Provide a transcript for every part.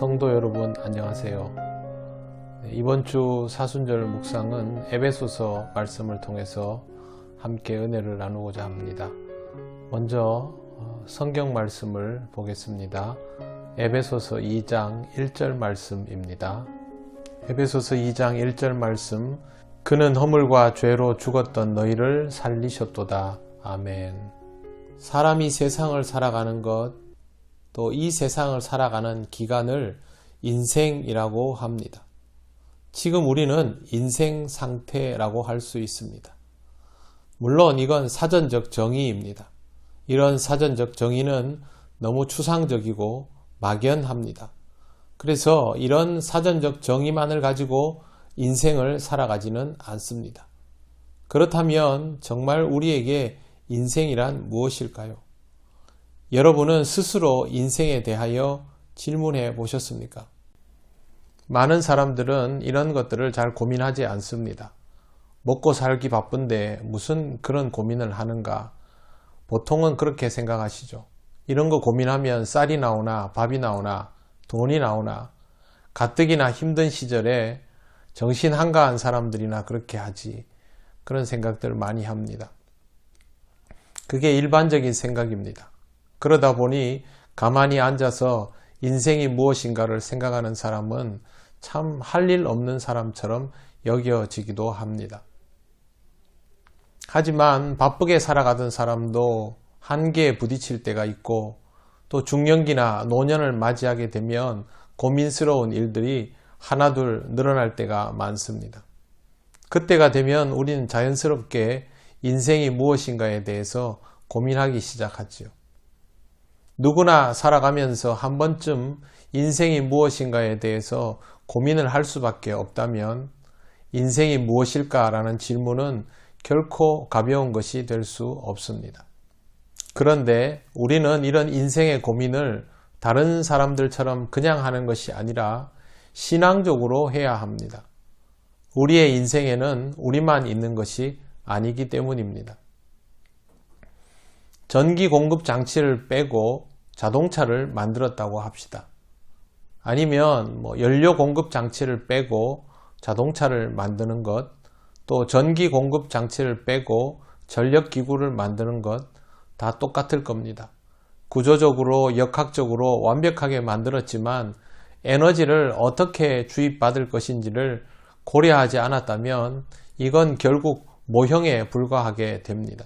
성도 여러분 안녕하세요. 이번 주 사순절 묵상은 에베소서 말씀을 통해서 함께 은혜를 나누고자 합니다. 먼저 성경 말씀을 보겠습니다. 에베소서 2장 1절 말씀입니다. 에베소서 2장 1절 말씀, 그는 허물과 죄로 죽었던 너희를 살리셨도다. 아멘. 사람이 세상을 살아가는 것, 또 이 세상을 살아가는 기간을 인생이라고 합니다. 지금 우리는 인생 상태라고 할 수 있습니다. 물론 이건 사전적 정의입니다. 이런 사전적 정의는 너무 추상적이고 막연합니다. 그래서 이런 사전적 정의만을 가지고 인생을 살아가지는 않습니다. 그렇다면 정말 우리에게 인생이란 무엇일까요? 여러분은 스스로 인생에 대하여 질문해 보셨습니까? 많은 사람들은 이런 것들을 잘 고민하지 않습니다. 먹고 살기 바쁜데 무슨 그런 고민을 하는가? 보통은 그렇게 생각하시죠. 이런 거 고민하면 쌀이 나오나 밥이 나오나 돈이 나오나, 가뜩이나 힘든 시절에 정신 한가한 사람들이나 그렇게 하지, 그런 생각들을 많이 합니다. 그게 일반적인 생각입니다. 그러다 보니 가만히 앉아서 인생이 무엇인가를 생각하는 사람은 참 할 일 없는 사람처럼 여겨지기도 합니다. 하지만 바쁘게 살아가던 사람도 한계에 부딪힐 때가 있고, 또 중년기나 노년을 맞이하게 되면 고민스러운 일들이 하나둘 늘어날 때가 많습니다. 그때가 되면 우리는 자연스럽게 인생이 무엇인가에 대해서 고민하기 시작하지요. 누구나 살아가면서 한 번쯤 인생이 무엇인가에 대해서 고민을 할 수밖에 없다면 인생이 무엇일까라는 질문은 결코 가벼운 것이 될 수 없습니다. 그런데 우리는 이런 인생의 고민을 다른 사람들처럼 그냥 하는 것이 아니라 신앙적으로 해야 합니다. 우리의 인생에는 우리만 있는 것이 아니기 때문입니다. 전기 공급 장치를 빼고 자동차를 만들었다고 합시다. 아니면 연료 공급 장치를 빼고 자동차를 만드는 것, 또 전기 공급 장치를 빼고 전력 기구를 만드는 것, 다 똑같을 겁니다. 구조적으로 역학적으로 완벽하게 만들었지만 에너지를 어떻게 주입받을 것인지를 고려하지 않았다면 이건 결국 모형에 불과하게 됩니다.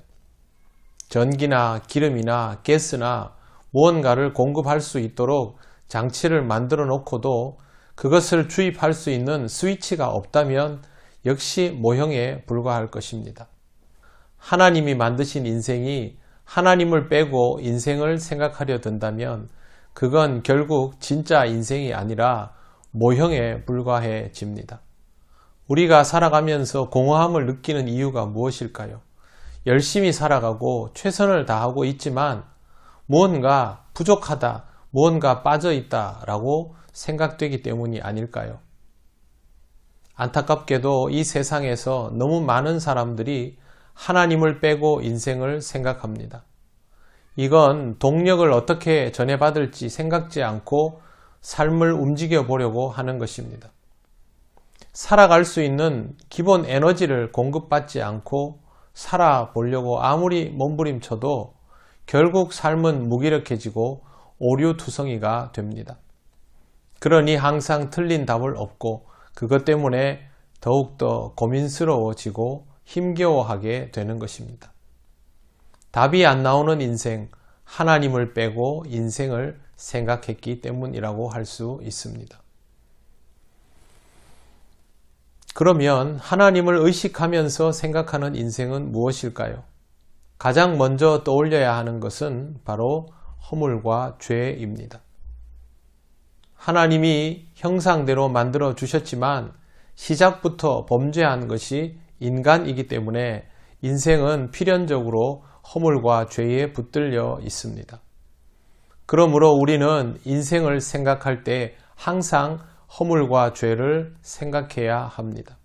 전기나 기름이나 가스나 무언가를 공급할 수 있도록 장치를 만들어 놓고도 그것을 주입할 수 있는 스위치가 없다면 역시 모형에 불과할 것입니다. 하나님이 만드신 인생이 하나님을 빼고 인생을 생각하려 든다면 그건 결국 진짜 인생이 아니라 모형에 불과해집니다. 우리가 살아가면서 공허함을 느끼는 이유가 무엇일까요? 열심히 살아가고 최선을 다하고 있지만 무언가 부족하다, 무언가 빠져있다 라고 생각되기 때문이 아닐까요? 안타깝게도 이 세상에서 너무 많은 사람들이 하나님을 빼고 인생을 생각합니다. 이건 동력을 어떻게 전해받을지 생각지 않고 삶을 움직여 보려고 하는 것입니다. 살아갈 수 있는 기본 에너지를 공급받지 않고 살아보려고 아무리 몸부림쳐도 결국 삶은 무기력해지고 오류투성이가 됩니다. 그러니 항상 틀린 답을 얻고 그것 때문에 더욱더 고민스러워지고 힘겨워하게 되는 것입니다. 답이 안 나오는 인생, 하나님을 빼고 인생을 생각했기 때문이라고 할 수 있습니다. 그러면 하나님을 의식하면서 생각하는 인생은 무엇일까요? 가장 먼저 떠올려야 하는 것은 바로 허물과 죄입니다. 하나님이 형상대로 만들어 주셨지만 시작부터 범죄한 것이 인간이기 때문에 인생은 필연적으로 허물과 죄에 붙들려 있습니다. 그러므로 우리는 인생을 생각할 때 항상 허물과 죄를 생각해야 합니다.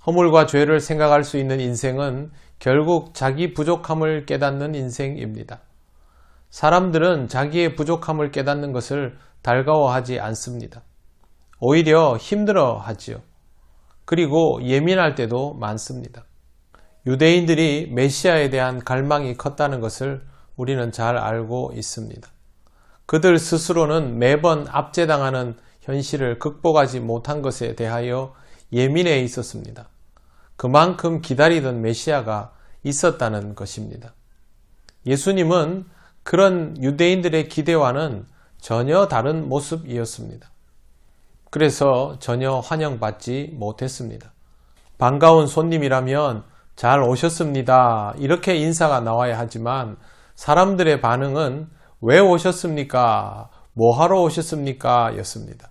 허물과 죄를 생각할 수 있는 인생은 결국 자기 부족함을 깨닫는 인생입니다. 사람들은 자기의 부족함을 깨닫는 것을 달가워하지 않습니다. 오히려 힘들어 하지요. 그리고 예민할 때도 많습니다. 유대인들이 메시아에 대한 갈망이 컸다는 것을 우리는 잘 알고 있습니다. 그들 스스로는 매번 압제당하는 현실을 극복하지 못한 것에 대하여 예민해 있었습니다. 그만큼 기다리던 메시아가 있었다는 것입니다. 예수님은 그런 유대인들의 기대와는 전혀 다른 모습이었습니다. 그래서 전혀 환영받지 못했습니다. 반가운 손님이라면 잘 오셨습니다. 이렇게 인사가 나와야 하지만 사람들의 반응은 왜 오셨습니까? 뭐 하러 오셨습니까? 였습니다.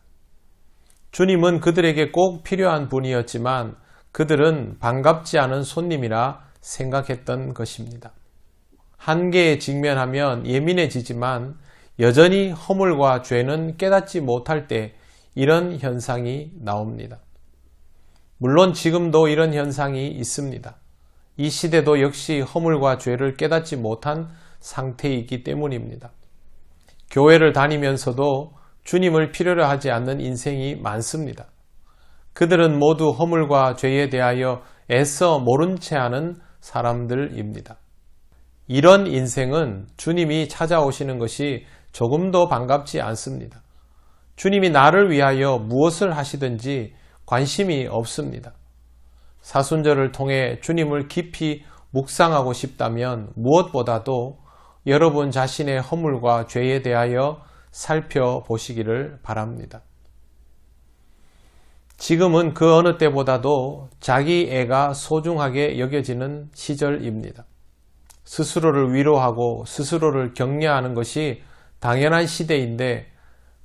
주님은 그들에게 꼭 필요한 분이었지만 그들은 반갑지 않은 손님이라 생각했던 것입니다. 한계에 직면하면 예민해지지만 여전히 허물과 죄는 깨닫지 못할 때 이런 현상이 나옵니다. 물론 지금도 이런 현상이 있습니다. 이 시대도 역시 허물과 죄를 깨닫지 못한 상태이기 때문입니다. 교회를 다니면서도 주님을 필요로 하지 않는 인생이 많습니다. 그들은 모두 허물과 죄에 대하여 애써 모른 채 하는 사람들입니다. 이런 인생은 주님이 찾아오시는 것이 조금도 반갑지 않습니다. 주님이 나를 위하여 무엇을 하시든지 관심이 없습니다. 사순절을 통해 주님을 깊이 묵상하고 싶다면 무엇보다도 여러분 자신의 허물과 죄에 대하여 살펴보시기를 바랍니다. 지금은 그 어느 때보다도 자기 애가 소중하게 여겨지는 시절입니다. 스스로를 위로하고 스스로를 격려하는 것이 당연한 시대인데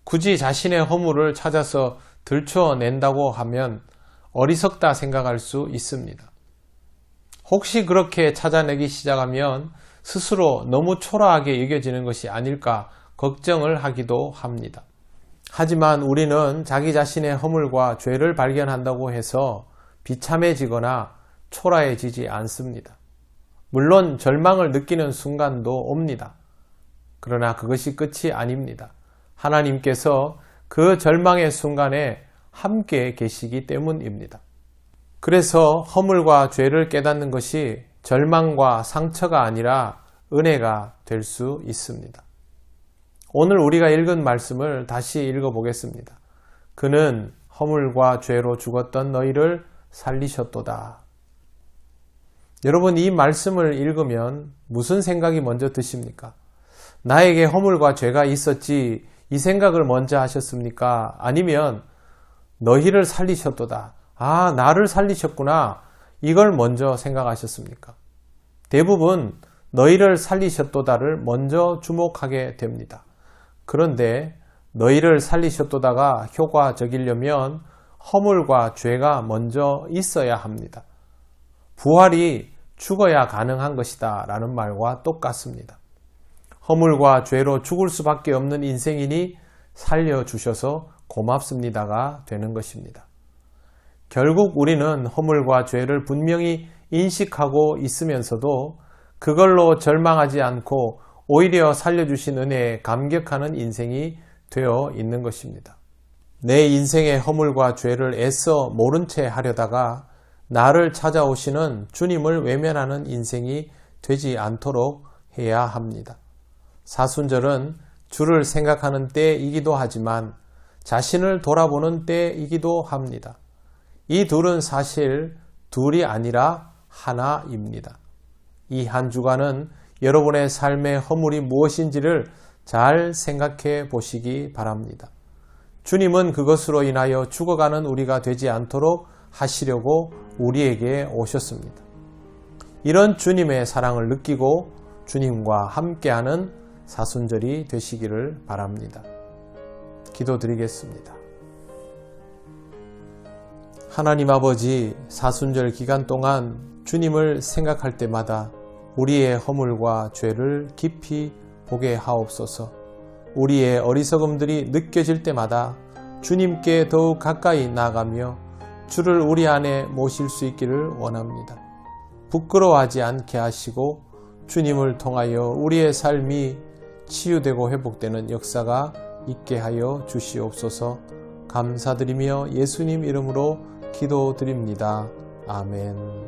굳이 자신의 허물을 찾아서 들춰낸다고 하면 어리석다 생각할 수 있습니다. 혹시 그렇게 찾아내기 시작하면 스스로 너무 초라하게 여겨지는 것이 아닐까 걱정을 하기도 합니다. 하지만 우리는 자기 자신의 허물과 죄를 발견한다고 해서 비참해지거나 초라해지지 않습니다. 물론 절망을 느끼는 순간도 옵니다. 그러나 그것이 끝이 아닙니다. 하나님께서 그 절망의 순간에 함께 계시기 때문입니다. 그래서 허물과 죄를 깨닫는 것이 절망과 상처가 아니라 은혜가 될 수 있습니다. 오늘 우리가 읽은 말씀을 다시 읽어보겠습니다. 그는 허물과 죄로 죽었던 너희를 살리셨도다. 여러분, 이 말씀을 읽으면 무슨 생각이 먼저 드십니까? 나에게 허물과 죄가 있었지 이 생각을 먼저 하셨습니까? 아니면 너희를 살리셨도다. 아, 나를 살리셨구나. 이걸 먼저 생각하셨습니까? 대부분 너희를 살리셨도다를 먼저 주목하게 됩니다. 그런데 너희를 살리셨도다가 효과적이려면 허물과 죄가 먼저 있어야 합니다. 부활이 죽어야 가능한 것이다 라는 말과 똑같습니다. 허물과 죄로 죽을 수밖에 없는 인생이니 살려주셔서 고맙습니다가 되는 것입니다. 결국 우리는 허물과 죄를 분명히 인식하고 있으면서도 그걸로 절망하지 않고 오히려 살려주신 은혜에 감격하는 인생이 되어 있는 것입니다. 내 인생의 허물과 죄를 애써 모른 채 하려다가 나를 찾아오시는 주님을 외면하는 인생이 되지 않도록 해야 합니다. 사순절은 주를 생각하는 때이기도 하지만 자신을 돌아보는 때이기도 합니다. 이 둘은 사실 둘이 아니라 하나입니다. 이 한 주간은 여러분의 삶의 허물이 무엇인지를 잘 생각해 보시기 바랍니다. 주님은 그것으로 인하여 죽어가는 우리가 되지 않도록 하시려고 우리에게 오셨습니다. 이런 주님의 사랑을 느끼고 주님과 함께하는 사순절이 되시기를 바랍니다. 기도드리겠습니다. 하나님 아버지, 사순절 기간 동안 주님을 생각할 때마다 우리의 허물과 죄를 깊이 보게 하옵소서. 우리의 어리석음들이 느껴질 때마다 주님께 더욱 가까이 나아가며 주를 우리 안에 모실 수 있기를 원합니다. 부끄러워하지 않게 하시고 주님을 통하여 우리의 삶이 치유되고 회복되는 역사가 있게 하여 주시옵소서. 감사드리며 예수님 이름으로 기도드립니다. 아멘.